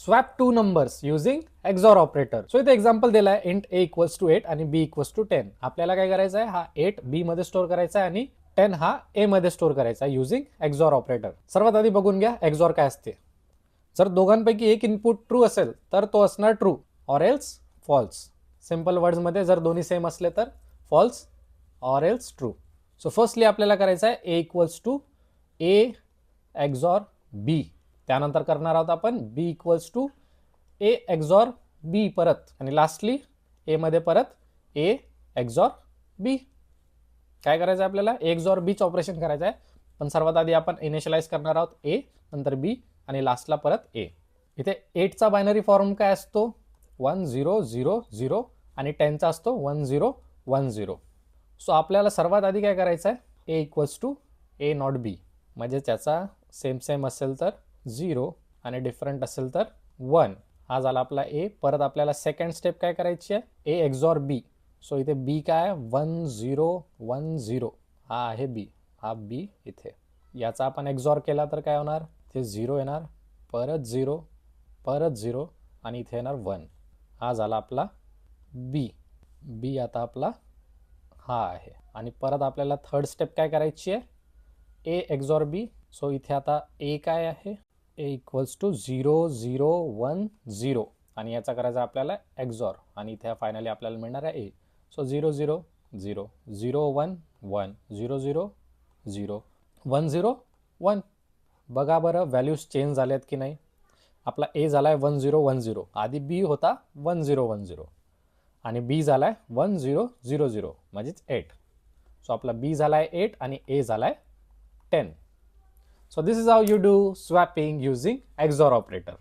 Swap two numbers using XOR operator. So इथे example दिलाय int a equals to 8 आणि b equals to 10. आपल्याला काय करायचं आहे, हा 8 b मध्ये स्टोअर करायचा आहे आणि 10 हा a मध्ये स्टोअर करायचा आहे युझिंग एक्झॉर ऑपरेटर. सर्वात आधी बघून घ्या एक्झॉर काय असते. जर दोघांपैकी एक इनपुट ट्रू असेल तर तो असणार true or else false. Simple words मध्ये जर दोन्ही सेम असले तर false or else true. So firstly आपल्याला करायचं आहे a equals to a XOR b. त्यानंतर करणार आहोत आपण b equals to a XOR b परत आणि लास्टली a मध्ये परत a एक्झॉर b. काय करायचं आहे आपल्याला, a एक्झॉर b चं ऑपरेशन करायचं आहे. पण सर्वात आधी आपण इनिशियलाइज करणार आहोत a, नंतर b आणि लास्टला परत a. इथे 8 चा बायनरी फॉर्म काय असतो 1 0 0 0 आणि 10 चा असतो 1 0 1 0. सो आपल्याला सर्वात आधी काय करायचं आहे, a equals to a not b, म्हणजे त्याचा सेम असेल तर 0 आणि डिफरंट असेल तर 1. हा झाला आपला a. परत आपल्याला सेकंड स्टेप काय करायची आहे, a एक्झॉर b. सो इथे b काय 1 0 1 0, हा आहे b, हा b इथे. याचा आपण एक्झॉर केला तर काय होणार, इथे 0 येणार, परत 0 परत 0 आणि इथे येणार 1. हा झाला आपला b. b आता आपला हा आहे. आणि परत आपल्याला थर्ड स्टेप काय करायची आहे, a एक्झॉर b. सो इथे आता a काय आहे, a इक्वल्स टू 0 0 1 0 आणि याचा करायचा आपल्याला एक्झॉर आणि इथे फायनली आपल्याला मिळणार आहे a. सो 0 0 0 0 1 1 0 0 0 1 0 1. बघा बरं व्हॅल्यूज चेंज झाल्यात की नाही. आपला a झालाय 1 0 1 0, आधी b होता 1 0 1 0 आणि b झालाय 1 0 0 0 म्हणजेच 8. सो आपला b झालाय 8 आणि a झालाय 10. So this is how you do swapping using XOR operator.